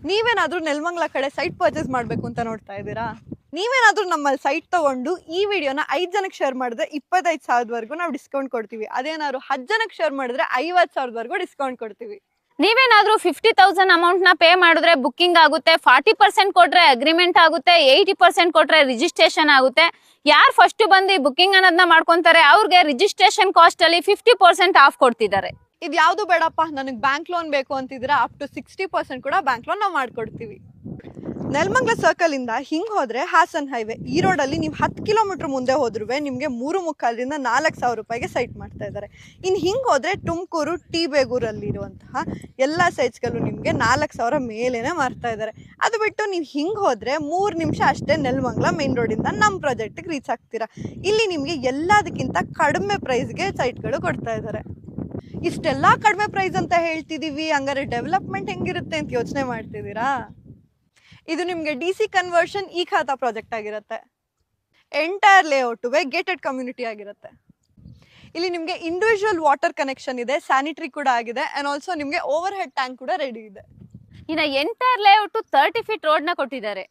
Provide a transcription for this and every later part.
ನೀವೇನಾದ್ರೂ ನೆಲಮಂಗಲ ಕಡೆ site purchase ಮಾಡಬೇಕು ಅಂತ ನೋಡ್ತಾ ಇದ್ದೀರಾ? ನೀವೇನಾದ್ರೂ ನಮ್ಮಲ್ಲಿ ಸೈಟ್ ತಗೊಂಡು ಈ ವಿಡಿಯೋನ 5 ಜನಕ್ಕೆ ಶೇರ್ ಮಾಡಿದ್ರೆ 25,000ವರೆಗೂ ನಾವು ಡಿಸ್ಕೌಂಟ್ ಕೊಡ್ತೀವಿ. ಅದೇನಾದ್ರು 10 ಜನಕ್ಕೆ ಶೇರ್ ಮಾಡಿದ್ರೆ 50,000ವರೆಗೂ ಡಿಸ್ಕೌಂಟ್ ಕೊಡ್ತೀವಿ. ನೀವೇನಾದ್ರೂ 50,000 ಅಮೌಂಟ್ ನ ಪೇ ಮಾಡಿದ್ರೆ ಬುಕ್ಕಿಂಗ್ ಆಗುತ್ತೆ, 40% ಕೊಟ್ರೆ ಅಗ್ರಿಮೆಂಟ್ ಆಗುತ್ತೆ, 80% ಕೊಟ್ರೆ ರಿಜಿಸ್ಟ್ರೇಷನ್ ಆಗುತ್ತೆ. ಯಾರು ಫಸ್ಟ್ ಬಂದು ಬುಕ್ಕಿಂಗ್ ಅನ್ನೋದನ್ನ ಮಾಡ್ಕೊಂತಾರೆ ಅವ್ರಿಗೆ ರಿಜಿಸ್ಟ್ರೇಷನ್ ಕಾಸ್ಟ್ ಅಲ್ಲಿ 50% ಆಫ್ ಕೊಡ್ತಿದ್ದಾರೆ. ಇದು ಯಾವುದು ಬೇಡಪ್ಪ ನನಗೆ ಬ್ಯಾಂಕ್ ಲೋನ್ ಬೇಕು ಅಂತಿದ್ರೆ ಅಪ್ ಟು 60% ಕೂಡ ಬ್ಯಾಂಕ್ ಲೋನ್ ನಾವು ಮಾಡ್ಕೊಡ್ತೀವಿ. ನೆಲಮಂಗಲ ಸರ್ಕಲ್ ಇಂದ ಹಿಂಗ್ ಹೋದ್ರೆ ಹಾಸನ್ ಹೈವೇ ಈ ರೋಡಲ್ಲಿ ನೀವು 10 ಕಿಲೋಮೀಟರ್ ಮುಂದೆ ಹೋದ್ರೂ ನಿಮಗೆ 3.25ರಿಂದ 4,000 ರೂಪಾಯಿಗೆ ಸೈಟ್ ಮಾಡ್ತಾ ಇದ್ದಾರೆ. ಇನ್ನು ಹಿಂಗ್ ಹೋದ್ರೆ ತುಮಕೂರು ಟಿ ಬೇಗೂರಲ್ಲಿ ಇರುವಂತಹ ಎಲ್ಲ ಸೈಟ್ಸ್ಗಳು ನಿಮಗೆ 4,000 ಮೇಲೇನೆ ಮಾರ್ತಾ ಇದ್ದಾರೆ. ಅದು ಬಿಟ್ಟು ನೀವು ಹಿಂಗ್ ಹೋದ್ರೆ 3 ನಿಮಿಷ ಅಷ್ಟೇ ನೆಲಮಂಗಲ ಮೇನ್ ರೋಡಿಂದ ನಮ್ಮ ಪ್ರಾಜೆಕ್ಟ್ಗೆ ರೀಚ್ ಆಗ್ತೀರಾ. ಇಲ್ಲಿ ನಿಮಗೆ ಎಲ್ಲದಕ್ಕಿಂತ ಕಡಿಮೆ ಪ್ರೈಸ್ಗೆ ಸೈಟ್ಗಳು ಕೊಡ್ತಾ ಇದ್ದಾರೆ. ಇಷ್ಟೆಲ್ಲ ಕಡಿಮೆ ಪ್ರೈಸ್ ಅಂತ ಹೇಳ್ತಿದೀವಿ, ಹಂಗಾರೆ ಡೆವಲಪ್ಮೆಂಟ್ ಹೆಂಗಿರುತ್ತೆ ಅಂತ ಯೋಚನೆ ಮಾಡ್ತಿದ್ದೀರಾ? ಇದು ನಿಮಗೆ DC ಕನ್ವರ್ಷನ್ ಈ ಖಾತಾ ಪ್ರಾಜೆಕ್ಟ್ ಆಗಿರುತ್ತೆ. ಎಂಟೈರ್ ಲೇಔಟುವೆ ಗೇಟೆಡ್ ಕಮ್ಯುನಿಟಿ ಆಗಿರುತ್ತೆ. ಇಲ್ಲಿ ನಿಮಗೆ ಇಂಡಿವಿಜುವಲ್ ವಾಟರ್ ಕನೆಕ್ಷನ್ ಇದೆ, ಸ್ಯಾನಿಟರಿ ಕೂಡ ಆಗಿದೆ, ಅಂಡ್ ಆಲ್ಸೋ ನಿಮಗೆ ಓವರ್ ಹೆಡ್ ಟ್ಯಾಂಕ್ ಕೂಡ ರೆಡಿ ಇದೆ. ಇನ್ನ ಎಂಟೈರ್ ಲೇಔಟ್ 30 ಫೀಟ್ ರೋಡ್ ನ ಕೊಟ್ಟಿದ್ದಾರೆ.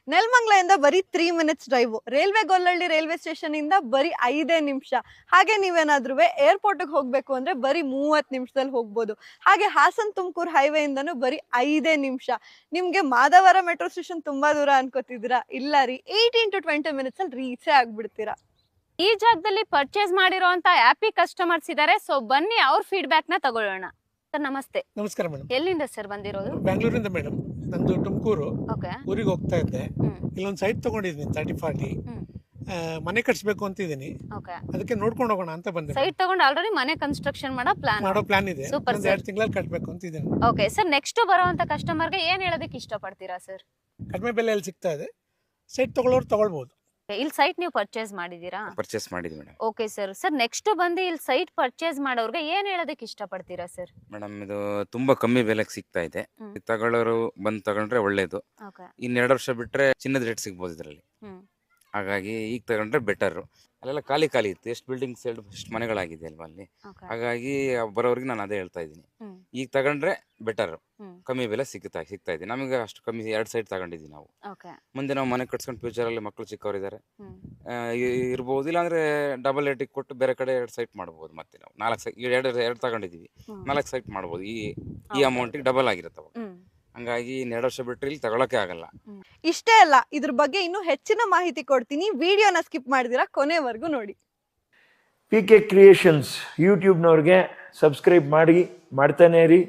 ನೆಲಮಂಗಲದಿಂದ ಬರೀ 3 minutes drive, railway Gollahalli railway station ಇಂದ ಬರೀ 5 ನಿಮಿಷ. ಹಾಗೆ ನೀವೇನಾದ್ರೂ ಏರ್ಪೋರ್ಟ್ಗೆ ಹೋಗ್ಬೇಕು ಅಂದ್ರೆ ಬರೀ 30 ನಿಮಿಷದಲ್ಲಿ ಹೋಗ್ಬೋದು. ಹಾಗೆ ಹಾಸನ್ ತುಮಕೂರು ಹೈವೇ ಇಂದನೂ ಬರೀ 5 ನಿಮಿಷ. ನಿಮ್ಗೆ ಮಾದವರ ಮೆಟ್ರೋ ಸ್ಟೇಷನ್ ತುಂಬಾ ದೂರ ಅನ್ಕೋತಿದ್ದೀರಾ? ಇಲ್ಲ ರೀ, 18 to 20 ಮಿನಿಟ್ಸ್ ಅಲ್ಲಿ ರೀಚೇ ಆಗ್ಬಿಡ್ತೀರಾ. ಈ ಜಾಗದಲ್ಲಿ ಪರ್ಚೇಸ್ ಮಾಡಿರೋಂತ ಹ್ಯಾಪಿ ಕಸ್ಟಮರ್ಸ್ ಇದ್ದಾರೆ. ಸೊ ಬನ್ನಿ ಅವ್ರ ಫೀಡ್ಬ್ಯಾಕ್ ನ ತಗೊಳ್ಳೋಣ. ಸರ್ ನಮಸ್ತೆ. ನಮಸ್ಕಾರ ಮೇಡಮ್. ಎಲ್ಲಿಂದ ಸರ್ ಬಂದಿರೋದು? ಬ್ಯಾಂಗ್ಳೂರಿಂದ ಮೇಡಮ್. ನಂದು ತುಮಕೂರು. ಓಕೆ. ಊರಿಗೆ ಹೋಗ್ತಾ ಇದ್ದೆ. ಇಲ್ಲೊಂದು ಸೈಟ್ ತಗೊಂಡಿದ್ದೀನಿ 30-40. ಮನೆ ಕಟ್ಸ್ಬೇಕು ಅಂತಿದ್ದೀನಿ. ಓಕೆ. ಅದಕ್ಕೆ ನೋಡ್ಕೊಂಡು ಹೋಗೋಣ ಅಂತ ಬಂದೆ. ಸೈಟ್ ತಗೊಂಡು ಆಲ್ರೆಡಿ ಮನೆ ಕನ್ಸ್ಟ್ರಕ್ಷನ್ ಮಾಡೋ ಪ್ಲಾನ್ ಇದೆ. ಸೂಪರ್ ಒಂದು 2 ತಿಂಗಳಲ್ಲಿ ಕಟ್ಬೇಕು ಅಂತಿದ್ದೀನಿ. ಓಕೆ ಸರ್, ನೆಕ್ಸ್ಟ್ ಬರೋಂತ ಕಸ್ಟಮರ್ ಗೆ ಏನ್ ಹೇಳೋದಕ್ಕೆ ಇಷ್ಟಪಡ್ತೀರಾ ಸರ್? ಕಡಿಮೆ ಬೆಲೆಯಲ್ಲಿ ಸಿಗ್ತಾ ಇದೆ, ಸೈಟ್ ತಗೊಳ್ಳೋರು ತಗೊಳ್ಬಹುದು. ಇಲ್ಲಿ ಸೈಟ್ ನೀವು ಪರ್ಚೇಸ್ ಮಾಡಿದೀರಾ? ಪರ್ಚೇಸ್ ಮಾಡಿದ್ವಿ madam. Okay sir. Sir next ಬಂದು ಇಲ್ಲಿ ಸೈಟ್ ಪರ್ಚೇಸ್ ಮಾಡೋರ್ಗೆ ಏನ್ ಹೇಳೋದಕ್ಕೆ ಇಷ್ಟಪಡ್ತೀರಾ ಸರ್? ಮೇಡಮ್ ಇದು ತುಂಬಾ ಕಮ್ಮಿ ಬೆಲೆಗೆ ಸಿಗ್ತಾ ಇದೆ. ತಗೊಳ್ಳೋರು ಬಂದು ತಗೊಂಡ್ರೆ ಒಳ್ಳೇದು. ಓಕೆ. ಇನ್ 2 ವರ್ಷ ಬಿಟ್ರೆ ಚಿನ್ನದ ರೇಟ್ ಸಿಗ್ಬೋದು ಇದರಲ್ಲಿ. ಹಾಗಾಗಿ ಈಗ ತಗೊಂಡ್ರೆ ಬೆಟರ್. ಅಲ್ಲೆಲ್ಲ ಖಾಲಿ ಇತ್ತು, ಎಷ್ಟು ಬಿಲ್ಡಿಂಗ್ಸ್ ಎಷ್ಟು ಮನೆಗಳಾಗಿದೆ ಅಲ್ವಾ ಅಲ್ಲಿ. ಹಾಗಾಗಿ ಬರೋರಿಗೆ ನಾನು ಅದೇ ಹೇಳ್ತಾ ಇದ್ದೀನಿ, ಈಗ ತಗೊಂಡ್ರೆ ಬೆಟರ್. ಕಮ್ಮಿ ಬೆಲೆ ಸಿಗ್ತಾ ಇದೆ. ನಮಗೆ ಅಷ್ಟು ಕಮ್ಮಿ 2 ಸೈಟ್ ತಗೊಂಡಿದ್ವಿ ನಾವು. ಮುಂದೆ ನಾವು ಮನೆ ಕಟ್ಸ್ಕೊಂಡು ಫ್ಯೂಚರ್ ಅಲ್ಲಿ ಮಕ್ಕಳು ಚಿಕ್ಕವರಿದ್ದಾರೆ ಇರ್ಬೋದು. ಇಲ್ಲಾಂದ್ರೆ ಡಬಲ್ ರೇಟಿಗೆ ಕೊಟ್ಟು ಬೇರೆ ಕಡೆ 2 ಸೈಟ್ ಮಾಡ್ಬೋದು. ಮತ್ತೆ ನಾವು 4 ಸೈಟ್ 2 ತಗೊಂಡಿದೀವಿ, 4 ಸೈಟ್ ಮಾಡ್ಬೋದು. ಈ ಅಮೌಂಟಿಗೆ ಡಬಲ್ ಆಗಿರುತ್ತೆ. ಹಂಗಾಗಿ 2 ವರ್ಷ ಬಿಟ್ಟರೆ ಇಲ್ಲಿ ತಗೊಳಕ್ಕೆ ಆಗಲ್ಲ. ಇಷ್ಟೇ ಅಲ್ಲ, ಇದ್ರ ಬಗ್ಗೆ ಇನ್ನೂ ಹೆಚ್ಚಿನ ಮಾಹಿತಿ ಕೊಡ್ತೀನಿ. ವಿಡಿಯೋನ ಸ್ಕಿಪ್ ಮಾಡಿದಿರಾ ಕೊನೆವರೆಗೂ ನೋಡಿ. PK ಕ್ರಿಯೇಷನ್ಸ್ ಯೂಟ್ಯೂಬ್ನವ್ರಿಗೆ ಸಬ್ಸ್ಕ್ರೈಬ್ ಮಾಡ್ತಾನೆ ಇರಿ.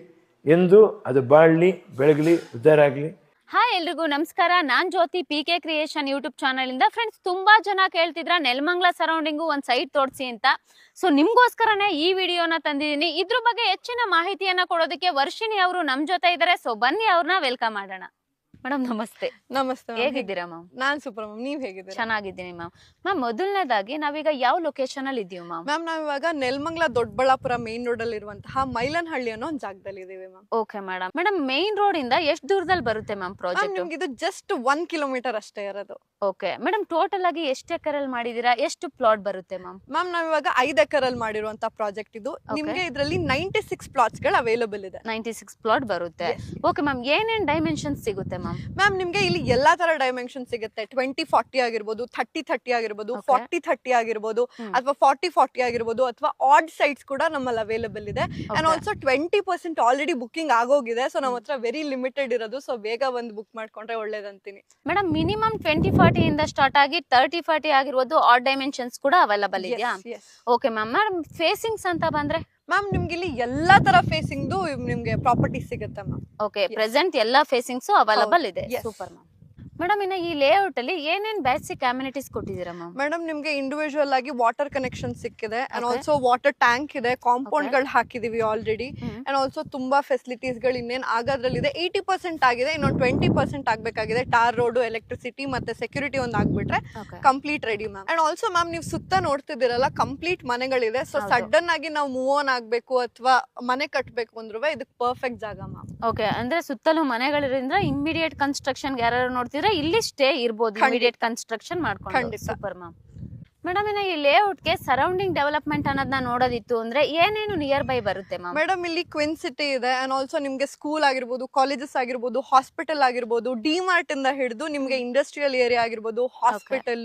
ಎಂದು ಅದು ಬಾಳಲಿ, ಬೆಳಗಲಿ, ಉದ್ಧಾರ ಆಗಲಿ. ಹಾಯ್ ಎಲ್ರಿಗೂ ನಮಸ್ಕಾರ. ನಾನ್ ಜ್ಯೋತಿ, PK ಕ್ರಿಯೇಷನ್ ಯೂಟ್ಯೂಬ್ ಚಾನಲ್ ಇಂದ. ಫ್ರೆಂಡ್ಸ್, ತುಂಬಾ ಜನ ಕೇಳ್ತಿದ್ರ ನೆಲಮಂಗಲ ಸರೌಂಡಿಂಗು ಒಂದ್ ಸೈಟ್ ತೋರಿಸಿ ಅಂತ. ಸೊ ನಿಮ್ಗೋಸ್ಕರನೇ ಈ ವಿಡಿಯೋನ ತಂದಿದ್ದೀನಿ. ಇದ್ರ ಬಗ್ಗೆ ಹೆಚ್ಚಿನ ಮಾಹಿತಿಯನ್ನ ಕೊಡೋದಕ್ಕೆ ವರ್ಷಿಣಿ ಅವರು ನಮ್ ಜೊತೆ ಇದ್ದಾರೆ. ಸೊ ಬನ್ನಿ ಅವ್ರನ್ನ ವೆಲ್ಕಮ್ ಮಾಡೋಣ. ಮೇಡಮ್ ನಮಸ್ತೆ. ನಮಸ್ತೆ. ಹೇಗಿದ್ದೀರಾ ಮ್ಯಾಮ್? ನಾನ್ ಸೂಪರ್ ಮ್ಯಾಮ್, ನೀವ್ ಹೇಗಿದ್ದೀರಾ? ಚೆನ್ನಾಗಿದ್ದೀನಿ ಮ್ಯಾಮ್. ಮ್ಯಾಮ್ ಮೊದಲನೇದಾಗಿ ನಾವೀಗ ಯಾವ ಲೊಕೇಶನ್ ಅಲ್ಲಿ ಇದೀವಿ ಮ್ಯಾಮ್? ಮ್ಯಾಮ್ ನಾವಿವಾಗ ನೆಲಮಂಗಲ ದೊಡ್ಡಬಳ್ಳಾಪುರ ಮೇನ್ ರೋಡ್ ಅಲ್ಲಿ ಇರುವಂತಹ ಮೈಲನಹಳ್ಳಿ ಅನ್ನೋ ಒಂದು ಜಾಗದಲ್ಲಿ ಇದೀವಿ ma'am. Okay madam. Madam main road ಇಂದ ಎಷ್ಟು ದೂರದಲ್ಲಿ ಬರುತ್ತೆ ಮ್ಯಾಮ್ ಪ್ರಾಜೆಕ್ಟ್? ನಿಮ್ಗೆ ಇದು ಜಸ್ಟ್ 1 ಕಿಲೋಮೀಟರ್ ಅಷ್ಟೇ ಇರೋದು. ಓಕೆ ಮೇಡಮ್, ಟೋಟಲ್ ಆಗಿ ಎಷ್ಟು ಎಕರೆಲ್ಲಿ ಮಾಡಿದೀರಾ? ಎಷ್ಟು ಪ್ಲಾಟ್ ಬರುತ್ತೆ ಮ್ಯಾಮ್? ಮ್ಯಾಮ್ ನಾವಿವಾಗ 5 ಎಕರೆಲ್ಲಿ ಮಾಡಿರುವಂತ ಪ್ರಾಜೆಕ್ಟ್ ಇದು. ನಿಮ್ಗೆ ಇದರಲ್ಲಿ 96 ಪ್ಲಾಟ್ಸ್ ಗಳು ಅವೈಲೇಬಲ್ ಇದೆ. 96 ಪ್ಲಾಟ್ ಬರುತ್ತೆ. ಓಕೆ ಮ್ಯಾಮ್, ಏನೇನ್ ಡೈಮೆನ್ಷನ್ಸ್ ಸಿಗುತ್ತೆ ಮ್ಯಾಮ್? ಮ್ಯಾಮ್ ನಿಮ್ಗೆ ಇಲ್ಲಿ ಎಲ್ಲಾ ತರ ಡೈಮೆನ್ಷನ್ ಸಿಗುತ್ತೆ. 20-40 ಆಗಿರ್ಬೋದು, 30-30 ಆಗಿರ್ಬೋದು, 40-30 ಆಗಿರ್ಬೋದು, ಅಥವಾ 40-40 ಆಗಿರ್ಬೋದು, ಅಥವಾ ಆಡ್ ಸೈಟ್ಸ್ ಕೂಡ ನಮ್ಮಲ್ಲಿ ಅವೈಲೇಬಲ್ ಇದೆ. ಅಂಡ್ ಆಲ್ಸೋ 20% ಆಲ್ರೆಡಿ ಬುಕ್ಕಿಂಗ್ ಆಗೋಗಿದೆ. ಸೊ ನಮ್ಮ ಹತ್ರ ವೆರಿ ಲಿಮಿಟೆಡ್ ಇರೋದು. ಸೊ ಬೇಗ ಬಂದು ಬುಕ್ ಮಾಡ್ಕೊಂಡ್ರೆ ಒಳ್ಳೇದಂತೀನಿ. ಮೇಡಮ್ ಮಿನಿಮಮ್ 20-40 ಇಂದ ಸ್ಟಾರ್ಟ್ ಆಗಿ 30-40 ಆಗಿರ್ಬೋದು, ಆಡ್ ಡೈಮೆನ್ಷನ್ಸ್ ಕೂಡ ಅವೈಲೇಬಲ್ ಇದೆಯಾ? Okay ma'am. ಮೇಡಮ್ ಫೇಸಿಂಗ್ಸ್ ಅಂತ ಬಂದ್ರೆ ಮ್ಯಾಮ್ ನಿಮ್ಗೆ ಇಲ್ಲಿ ಎಲ್ಲಾ ತರ ಫೇಸಿಂಗ್ ನಿಮ್ಗೆ ಪ್ರಾಪರ್ಟಿ ಸಿಗುತ್ತೆ ಮ್ಯಾಮ್. ಓಕೆ, ಪ್ರೆಸೆಂಟ್ ಎಲ್ಲಾ ಫೇಸಿಂಗ್ಸ್ ಅವೈಲೇಬಲ್ ಇದೆ. Super ma'am. ಮೇಡಮ್ ಇನ್ನ ಈ ಲೇಔಟ್ ಅಲ್ಲಿ ಏನೇನ್ ಬೇಸಿಕ್ ಅಮ್ಯುನಿಟೀಸ್ ಕೊಟ್ಟಿದ್ದೀರಾ ಮ್ಯಾಮ್? ಮೇಡಮ್ ನಿಮ್ಗೆ ಇಂಡಿವಿಜುವಲ್ ಆಗಿ ವಾಟರ್ ಕನೆಕ್ಷನ್ ಸಿಕ್ಕಿದೆ. ಅಂಡ್ ಆಲ್ಸೋ ವಾಟರ್ ಟ್ಯಾಂಕ್ ಇದೆ, ಕಾಂಪೌಂಡ್ ಗಳು ಹಾಕಿದೀವಿ ಆಲ್ರೆಡಿ. ಅಂಡ್ ಆಲ್ಸೋ ತುಂಬಾ ಫೆಸಿಲಿಟೀಸ್ ಗಳು ಇನ್ನೇನ್ ಆಗೋದ್ರಲ್ಲಿದೆ. 80% ಆಗಿದೆ, ಇನ್ನೊಂದು 20% ಆಗ್ಬೇಕಾಗಿದೆ. ಟಾರ್ ರೋಡ್, ಎಲೆಕ್ಟ್ರಿಸಿಟಿ ಮತ್ತೆ ಸೆಕ್ಯೂರಿಟಿ ಒಂದು ಆಗ್ಬಿಟ್ರೆ complete ready ma'am. And also ma'am ನೀವು ಸುತ್ತ ನೋಡ್ತಿದ್ದೀರಲ್ಲ, ಕಂಪ್ಲೀಟ್ ಮನೆಗಳಿದೆ. ಸೊ ಸಡನ್ ಆಗಿ ನಾವು ಮೂವ್ ಆನ್ ಆಗ್ಬೇಕು ಅಥವಾ ಮನೆ ಕಟ್ಟಬೇಕು ಅಂದ್ರೂ ಇದಕ್ಕೆ ಪರ್ಫೆಕ್ಟ್ ಜಾಗ ಮ್ಯಾಮ್. ಓಕೆ, ಅಂದ್ರೆ ಸುತ್ತಲೂ ಮನೆಗಳಿರೋದ್ರಿಂದ ಇಮಿಡಿಯೇಟ್ ಕನ್ಸ್ಟ್ರಕ್ಷನ್ ಯಾರು ನೋಡ್ತಿದ್ರೆ ಇಲ್ಲಿ ಸ್ಟೇ ಇರ್ಬೋದು, ಇಮಿಡಿಯೇಟ್ ಕನ್ಸ್ಟ್ರಕ್ಷನ್ ಮಾಡ್ಕೊಂಡು. Super ma'am. ಮೇಡಮ್ ಇನ್ನ ಈ ಲೇಔಟ್ಗೆ ಸರೌಂಡಿಂಗ್ ಡೆವಲಪ್ಮೆಂಟ್ ಅನ್ನೋದನ್ನ ನೋಡೋದಿತ್ತು ಅಂದ್ರೆ ಏನೇನು ನಿಯರ್ ಬೈ ಬರುತ್ತೆ ಮ್ಯಾಮ್? ಮೇಡಮ್ ಇಲ್ಲಿ ಕ್ವಿನ್ ಸಿಟಿ ಇದೆ ಅಂಡ್ ಆಲ್ಸೋ ನಿಮ್ಗೆ ಸ್ಕೂಲ್ ಆಗಿರ್ಬೋದು, ಕಾಲೇಜಸ್ ಆಗಿರ್ಬೋದು, ಹಾಸ್ಪಿಟಲ್ ಆಗಿರ್ಬೋದು, ಡಿಮಾರ್ಟ್ ಇಂದ ಹಿಡಿದು ನಿಮ್ಗೆ ಇಂಡಸ್ಟ್ರಿಯಲ್ ಏರಿಯಾ ಆಗಿರ್ಬೋದು, ಹಾಸ್ಪಿಟಲ್,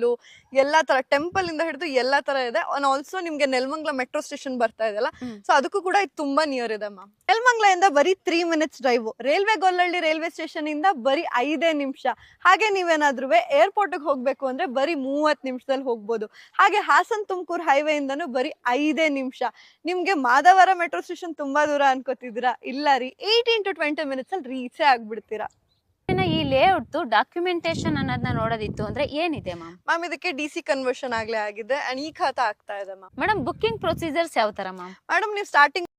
ಎಲ್ಲಾ ತರ ಟೆಂಪಲ್ ಇಂದ ಹಿಡಿದು ಎಲ್ಲಾ ತರ ಇದೆ. ಅಂಡ್ ಆಲ್ಸೋ ನಿಮ್ಗೆ ನೆಲಮಂಗಲ ಮೆಟ್ರೋ ಸ್ಟೇಷನ್ ಬರ್ತಾ ಇದೆಲ್ಲ, ಸೊ ಅದಕ್ಕೂ ಕೂಡ ಇದು ತುಂಬಾ ನಿಯರ್ ಇದೆ ಮ್ಯಾಮ್. ನೆಲಮಂಗಲ ಇಂದ ಬರೀ 3 minutes drive, railway Gollahalli railway station ಇಂದ ಬರೀ 5 ನಿಮಿಷ. ಹಾಗೆ ನೀವೇನಾದ್ರೂ ಏರ್ಪೋರ್ಟ್ ಹೋಗ್ಬೇಕು ಅಂದ್ರೆ ಬರೀ 30 ನಿಮಿಷದಲ್ಲಿ ಹೋಗ್ಬೋದು. ಹಾಗೆ ಹಾಸನ್ ತುಮಕೂರು ಹೈವೇ ಇಂದನೂ ಬರೀ 5 ನಿಮಿಷ. ನಿಮ್ಗೆ ಮಾದವರ ಮೆಟ್ರೋ ಸ್ಟೇಷನ್ ತುಂಬಾ ದೂರ ಅನ್ಕೋತಿದ್ದೀರಾ? ಇಲ್ಲ ರೀ, 18 to 20 minutes ಅಲ್ಲಿ ರೀಚೇ ಆಗ್ಬಿಡ್ತೀರಾ. ಈ ಲೇಔಟ್ ಡಾಕ್ಯುಮೆಂಟೇಶನ್ ಅನ್ನೋದನ್ನ ನೋಡೋದಿತ್ತು ಅಂದ್ರೆ ಏನಿದೆ ಮ್ಯಾಮ್? ಮ್ಯಾಮ್ ಇದಕ್ಕೆ DC ಕನ್ವರ್ಷನ್ ಆಗ್ಲೇ ಆಗಿದೆ ಅಂಡ್ ಈ ಖಾತಾ ಆಗ್ತಾ ಇದೆ ಮ್ಯಾಮ್. ಮೇಡಮ್ ಬುಕ್ಕಿಂಗ್ ಪ್ರೊಸೀಜರ್ಸ್ ಯಾವ ತರ ಮ್ಯಾಮ್? ಮೇಡಮ್ ನೀವು ಸ್ಟಾರ್ಟಿಂಗ್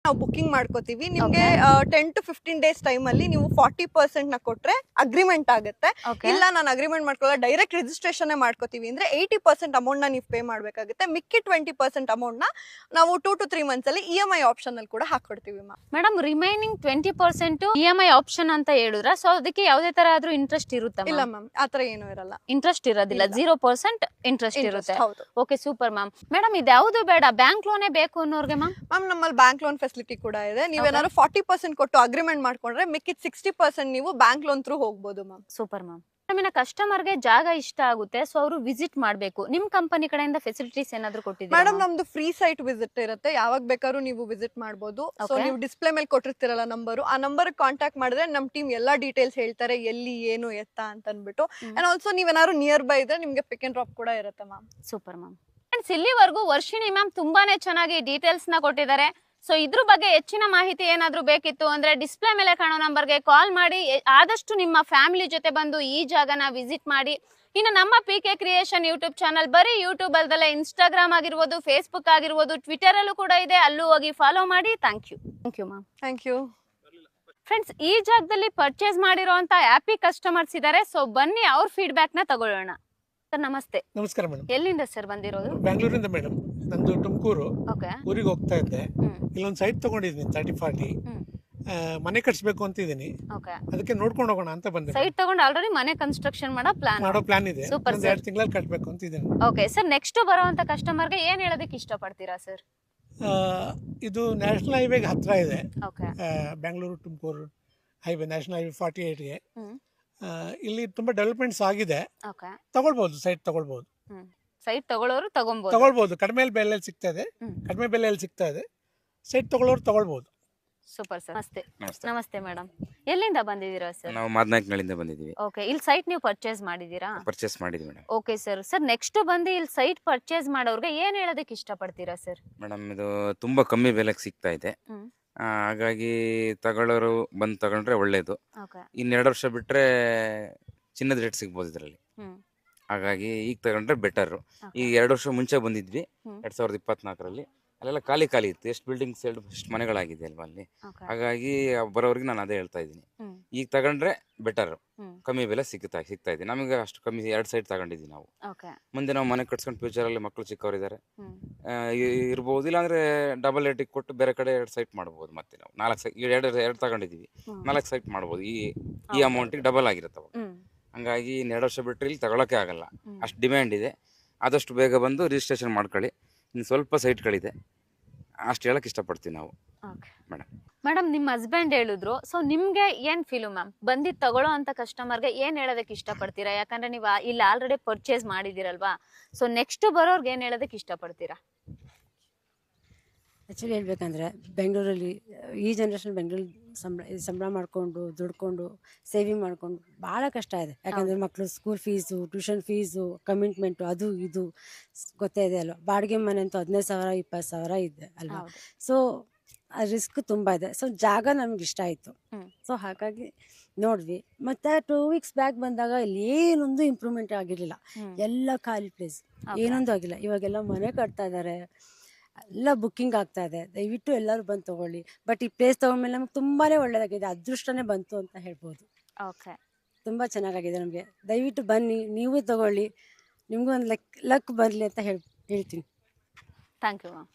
ನಾವು ಬುಕ್ಕಿಂಗ್ ಮಾಡ್ಕೋತೀವಿ. ನಿಮ್ಗೆ 10 to 15 days ಟೈಮ್ ಅಲ್ಲಿ ನೀವು 40% ನ ಕೊಟ್ರೆ ಅಗ್ರಿಮೆಂಟ್ ಆಗುತ್ತೆ. ಇಲ್ಲ ನಾನು ಅಗ್ರಿಮೆಂಟ್ ಮಾಡ್ಕೊಳ್ಳೋ ಡೈರೆಕ್ಟ್ ರಿಜಿಸ್ಟ್ರೇಷನ್ ಮಾಡ್ಕೋತೀವಿ ಅಂದ್ರೆ 80% ಅಮೌಂಟ್ ನ ನೀವು ಪೇ ಮಾಡ್ಬೇಕಾಗುತ್ತೆ. ಮಿಕ್ಕಿ 20% ಅಮೌಂಟ್ ನ ನಾವು 2 to 3 months ಅಲ್ಲಿ EMI ಆಪ್ಷನ್ ಅಲ್ಲಿ ಕೂಡ ಹಾಕೊಡ್ತೀವಿ ma'am. Madam remaining 20% EMI option ಅಂತ ಹೇಳಿದ್ರ, ಸೊ ಅದಕ್ಕೆ ಯಾವುದೇ ತರ ಆದ್ರೂ ಇಂಟ್ರೆಸ್ಟ್ ಇರುತ್ತಾ? ಇಲ್ಲ ಮ್ಯಾಮ್, ಆತರ ಏನು ಇರಲ್ಲ. ಇಂಟ್ರೆಸ್ಟ್ ಇರೋದಿಲ್ಲ, 0% ಇಂಟ್ರೆಸ್ಟ್ ಇರುತ್ತೆ. ಹೌದು. Okay super ma'am. ಮೇಡಮ್ ಇದ್ಯಾವುದು ಬೇಡ, ಬ್ಯಾಂಕ್ ಲೋನೇ ಬೇಕು ಅನ್ನೋರ್ಗೆ ಮ್ಯಾಮ್? ಮ್ಯಾಮ್ ನಮ್ಮಲ್ಲಿ ಬ್ಯಾಂಕ್ ಲೋನ್ ಫೆಸಿಲಿಟಿ ಕೂಡ ಇದೆ. ನೀವೇನಾದ್ರು 40% ಕೊಟ್ಟು ಅಗ್ರಿಮೆಂಟ್ ಮಾಡ್ಕೊಂಡ್ರೆ ಮಿಕ್ಕಿದ 60% ನೀವು ಬ್ಯಾಂಕ್ ಲೋನ್ ಥ್ರೂ ಹೋಗ್ಬೋದು ಮ್ಯಾಮ್. Super ma'am. ನಮ್ಮಿನ ಕಸ್ಟಮರ್ಗೆ ಜಾಗ ಇಷ್ಟ ಆಗುತ್ತೆ, ಸೊ ಅವರು ವಿಸಿಟ್ ಮಾಡಬೇಕು, ನಿಮ್ ಕಂಪನಿ ಕಡೆಯಿಂದ ಫೆಸಿಲಿಟೀಸ್ ಏನಾದ್ರು ಕೊಟ್ಟಿದ್ದೀರಾ? ಮೇಡಮ್ ನಮ್ದು ಫ್ರೀ ಸೈಟ್ ವಿಸಿಟ್ ಇರುತ್ತೆ, ಯಾವಾಗ ಬೇಕಾದ್ರೂ ನೀವು ವಿಸಿಟ್ ಮಾಡಬಹುದು. ಸೊ ನೀವು ಡಿಸ್ಪ್ಲೇ ಮೇಲೆ ಕೊಟ್ಟಿರ್ತೀರಲ್ಲ ನಂಬರ್, ಆ ನಂಬರ್ ಕಾಂಟ್ಯಾಕ್ಟ್ ಮಾಡಿದ್ರೆ ನಮ್ ಟೀಮ್ ಎಲ್ಲಾ ಡೀಟೇಲ್ಸ್ ಹೇಳ್ತಾರೆ, ಎಲ್ಲಿ ಏನು ಎತ್ತ ಅಂತ ಅನ್ಬಿಟ್ಟು. ಅಂಡ್ ಆಲ್ಸೋ ನೀವೇನಾದ್ರು ನಿಯರ್ ಬೈ ಇದ್ರೆ ನಿಮ್ಗೆ ಪಿಕ್ ಅಂಡ್ ಡ್ರಾಪ್ ಕೂಡ ಇರುತ್ತೆ ಮ್ಯಾಮ್. Super ma'am. ಫ್ರೆಂಡ್ಸ್ ಇಲ್ಲಿವರೆಗೂ ವರ್ಷಿಣಿ ಮ್ಯಾಮ್ ತುಂಬಾನೇ ಚೆನ್ನಾಗಿ ಡೀಟೇಲ್ಸ್ ನ ಕೊಟ್ಟಿದ್ದಾರೆ. ಸೊ ಇದ್ರ ಬಗ್ಗೆ ಹೆಚ್ಚಿನ ಮಾಹಿತಿ ಏನಾದ್ರೂ ಬೇಕಿತ್ತು ಅಂದ್ರೆ ಡಿಸ್ಪ್ಲೇ ಮೇಲೆ ಕಾಣೋ ನಂಬರ್ಗೆ ಕಾಲ್ ಮಾಡಿ ಆದಷ್ಟು ನಿಮ್ಮ ಫ್ಯಾಮಿಲಿ ಜೊತೆ ಬಂದು ಈ ಜಾಗನ ವಿಸಿಟ್ ಮಾಡಿ. ಇನ್ನು ನಮ್ಮ PK ಕ್ರಿಯೇಷನ್ ಯೂಟ್ಯೂಬ್ ಚಾನಲ್ ಬರೀ ಯೂಟ್ಯೂಬ್ ಅಲ್ದಲ್ಲೇ ಇನ್ಸ್ಟಾಗ್ರಾಮ್ ಆಗಿರ್ಬೋದು, ಫೇಸ್ಬುಕ್ ಆಗಿರ್ಬೋದು, ಟ್ವಿಟರ್ ಅಲ್ಲೂ ಕೂಡ ಇದೆ, ಅಲ್ಲೂ ಹೋಗಿ ಫಾಲೋ ಮಾಡಿ. Thank you ma'am. Thank you. Friends ಈ ಜಾಗದಲ್ಲಿ ಪರ್ಚೇಸ್ ಮಾಡಿರೋಂತ ಹ್ಯಾಪಿ ಕಸ್ಟಮರ್ಸ್ ಇದ್ದಾರೆ, ಸೊ ಬನ್ನಿ ಅವ್ರ ಫೀಡ್ಬ್ಯಾಕ್ ನ ತಗೊಳ್ಳೋಣ. ಸರ್ ನಮಸ್ತೆ. ನಮಸ್ಕಾರ ಮೇಡಮ್. ಎಲ್ಲಿಂದ ಸರ್ ಬಂದಿರೋದು? ಬ್ಯಾಂಗ್ಳೂರಿಂದ ಮೇಡಮ್. ನಂದು ತುಮಕೂರು. ಓಕೆ. ಊರಿಗೆ ಹೋಗ್ತಾ ಇದ್ದೆ. ಇಲ್ಲೊಂದು ಸೈಟ್ ತಗೊಂಡಿದ್ದೀನಿ 30-40. ಮನೆ ಕಟ್ಸ್ಬೇಕು ಅಂತಿದ್ದೀನಿ, ಅದಕ್ಕೆ ನೋಡ್ಕೊಂಡು ಹೋಗೋಣ ಅಂತ ಬಂದೆ. ಸೈಟ್ ತಗೊಂಡು ಆಲ್ರೆಡಿ ಮನೆ ಕನ್ಸ್ಟ್ರಕ್ಷನ್ ಮಾಡೋ ಪ್ಲಾನ್ ಇದೆ. ಒಂದು 2 ತಿಂಗಳಲ್ಲಿ ಕಟ್ಬೇಕು ಅಂತಿದ್ದೀನಿ. ಓಕೆ ಸರ್, ನೆಕ್ಸ್ಟ್ ಬರುವಂತ ಕಸ್ಟಮರ್ಗೆ ಏನ್ ಹೇಳೋದಕ್ಕೆ ಇಷ್ಟಪಡ್ತೀರಾ ಸರ್? ಇದು ನ್ಯಾಷನಲ್ ಹೈವೇಗೆ ಹತ್ರ ಇದೆ. Okay. Bangalore Tumkur highway, national highway 48ಗೆ. ಇಲ್ಲಿ ತುಂಬಾ ಡೆವಲಪ್ಮೆಂಟ್ಸ್ ಆಗಿದೆ. ಓಕೆ. ತಗೊಳ್ಬಹುದು, ಸೈಟ್ ತಗೊಳ್ಬಹುದು. ಸೈಟ್ ತಗೊಳ್ಳೋರು ತಗೊಳ್ಬಹುದು. ಕಡಿಮೆ ಬೆಲೆಯಲ್ಲಿ ಸಿಗ್ತಾ ಇದೆ. ಸೈಟ್ ತಗೊಳ್ಳೋರು ತಗೊಳ್ಬಹುದು. Super sir. ನಮಸ್ತೆ ಮೇಡಮ್. ಎಲ್ಲಿಂದ ಬಂದಿದ್ದೀರಾ ಸರ್? ನಾವು ಮಾದನಾಯಕನಹಳ್ಳಿಯಿಂದ ಬಂದಿದ್ದೀವಿ. ಓಕೆ. ಇಲ್ಲಿ ಸೈಟ್ ನೀವು ಪರ್ಚೇಸ್ ಮಾಡಿದ್ದೀರಾ? ಪರ್ಚೇಸ್ ಮಾಡಿದ್ವಿ madam. Okay sir. Sir next ಬಂದು ಇಲ್ಲಿ ಸೈಟ್ ಪರ್ಚೇಸ್ ಮಾಡೋರ್ಗೆ ಏನ್ ಹೇಳೋದಕ್ಕೆ ಇಷ್ಟಪಡ್ತೀರಾ ಸರ್? ಮೇಡಮ್ ಇದು ತುಂಬಾ ಕಮ್ಮಿ ಬೆಲೆಗೆ ಸಿಗ್ತಾ ಇದೆ. ಹಾಗಾಗಿ ತಗೊಳ್ಳೋರು ಬಂದು ತಗೊಂಡ್ರೆ ಒಳ್ಳೇದು. ಇನ್ನು 2 ವರ್ಷ ಬಿಟ್ರೆ ಚಿನ್ನದ ರೇಟ್ ಸಿಗ್ಬೋದು ಇದರಲ್ಲಿ. ಹಾಗಾಗಿ ಈಗ ತಗೊಂಡ್ರೆ ಬೆಟರ್. ಈಗ 2 ವರ್ಷ ಮುಂಚೆ ಬಂದಿದ್ವಿ 2024ರಲ್ಲಿ, ಅಲ್ಲೆಲ್ಲ ಖಾಲಿ ಇತ್ತು. ಎಷ್ಟು ಬಿಲ್ಡಿಂಗ್ಸ್, ಎಷ್ಟು ಮನೆಗಳಾಗಿದೆ ಅಲ್ವಾ ಅಲ್ಲಿ. ಹಾಗಾಗಿ ಬರೋರಿಗೆ ನಾನು ಅದೇ ಹೇಳ್ತಾ ಇದ್ದೀನಿ, ಈಗ ತಗೊಂಡ್ರೆ ಬೆಟರ್. ಕಮ್ಮಿ ಬೆಲೆ ಸಿಗ್ತಾ ಇದೆ. ನಮಗೆ ಅಷ್ಟು ಕಮ್ಮಿ 2 ಸೈಟ್ ತಗೊಂಡಿದ್ವಿ ನಾವು. ಮುಂದೆ ನಾವು ಮನೆ ಕಟ್ಸ್ಕೊಂಡು ಫ್ಯೂಚರಲ್ಲಿ ಮಕ್ಕಳು ಚಿಕ್ಕವರಿದ್ದಾರೆ ಇರ್ಬೋದು, ಇಲ್ಲಾಂದ್ರೆ ಡಬಲ್ ರೇಟಿಗೆ ಕೊಟ್ಟು ಬೇರೆ ಕಡೆ 2 ಸೈಟ್ ಮಾಡ್ಬೋದು. ಮತ್ತೆ ನಾವು 4 ಸೈಟ್, 2 ತಗೊಂಡಿದ್ದೀವಿ, 4 ಸೈಟ್ ಮಾಡ್ಬೋದು. ಈ ಅಮೌಂಟಿಗೆ ಡಬಲ್ ಆಗಿರುತ್ತೆ. ಹಂಗಾಗಿ 2 ವರ್ಷ ಬಿಟ್ಟರೆ ಇಲ್ಲಿ ತಗೊಳಕ್ಕೆ ಆಗಲ್ಲ, ಅಷ್ಟು ಡಿಮ್ಯಾಂಡ್ ಇದೆ. ಆದಷ್ಟು ಬೇಗ ಬಂದು ರಿಜಿಸ್ಟ್ರೇಷನ್ ಮಾಡ್ಕೊಳ್ಳಿ. ಇನ್ನು ಸ್ವಲ್ಪ ಸೈಟ್ಗಳಿದೆ, ಅಷ್ಟು ಹೇಳಕ್ ಇಷ್ಟಪಡ್ತೀವಿ ನಾವು ಮೇಡಮ್. ನಿಮ್ಮ ಹಸ್ಬೆಂಡ್ ಹೇಳಿದ್ರು, ಸೊ ನಿಮ್ಗೆ ಏನ್ ಫೀಲು ಮ್ಯಾಮ್? ಬಂದಿದ್ದು ತಗೊಳ್ಳೋ ಅಂತ ಕಸ್ಟಮರ್ಗೆ ಏನ್ ಹೇಳೋದಕ್ಕೆ ಇಷ್ಟಪಡ್ತೀರಾ? ಯಾಕಂದ್ರೆ ನೀವು ಇಲ್ಲಿ ಆಲ್ರೆಡಿ ಪರ್ಚೇಸ್ ಮಾಡಿದಿರಲ್ವಾ, ಸೊ ನೆಕ್ಸ್ಟ್ ಬರೋರ್ಗೆ ಏನ್ ಹೇಳೋದಕ್ಕೆ ಇಷ್ಟಪಡ್ತೀರಾ? ಆ್ಯಕ್ಚುಲಿ ಹೇಳ್ಬೇಕಂದ್ರೆ ಬೆಂಗಳೂರಲ್ಲಿ ಈ ಜನ್ರೇಷನ್ ಬೆಂಗಳೂರಲ್ಲಿ ಸಂಬಳ ಮಾಡಿಕೊಂಡು ದುಡ್ಕೊಂಡು ಸೇವಿಂಗ್ ಮಾಡಿಕೊಂಡು ಭಾಳ ಕಷ್ಟ ಇದೆ. ಯಾಕಂದರೆ ಮಕ್ಕಳು school fees, tuition fees, commitment, ಅದು ಇದು ಗೊತ್ತೇ ಇದೆ ಅಲ್ವಾ. ಬಾಡಿಗೆ ಮನೆ ಅಂತೂ 15,000 20,000 ಇದೆ ಅಲ್ವಾ. ಸೊ ರಿಸ್ಕ್ ತುಂಬ ಇದೆ. ಸೊ ಜಾಗ ನಮ್ಗೆ ಇಷ್ಟ ಆಯಿತು. ಸೊ ಹಾಗಾಗಿ ನೋಡ್ವಿ. ಮತ್ತು 2 weeks ಬ್ಯಾಕ್ ಬಂದಾಗ ಇಲ್ಲಿ ಏನೊಂದು ಇಂಪ್ರೂವ್ಮೆಂಟ್ ಆಗಿರಲಿಲ್ಲ, ಎಲ್ಲ ಖಾಲಿ ಪ್ಲೇಸ್, ಏನೊಂದು ಆಗಿಲ್ಲ. ಇವಾಗೆಲ್ಲ ಮನೆ ಕಟ್ತಾ ಇದ್ದಾರೆ, ಎಲ್ಲ ಬುಕ್ಕಿಂಗ್ ಆಗ್ತಾ ಇದೆ. ದಯವಿಟ್ಟು ಎಲ್ಲರೂ ಬಂದು ತೊಗೊಳ್ಳಿ. ಬಟ್ ಈ ಪ್ಲೇಸ್ ತೊಗೊಂಡ್ಮೇಲೆ ನಮ್ಗೆ ತುಂಬಾ ಒಳ್ಳೆಯದಾಗಿದೆ, ಅದೃಷ್ಟನೇ ಬಂತು ಅಂತ ಹೇಳ್ಬೋದು. ಓಕೆ. ತುಂಬ ಚೆನ್ನಾಗಾಗಿದೆ ನಮಗೆ. ದಯವಿಟ್ಟು ಬನ್ನಿ, ನೀವು ತಗೊಳ್ಳಿ, ನಿಮಗೂ ಒಂದು ಲಕ್ ಬರಲಿ ಅಂತ ಹೇಳ್ತೀನಿ. Thank you ma'am.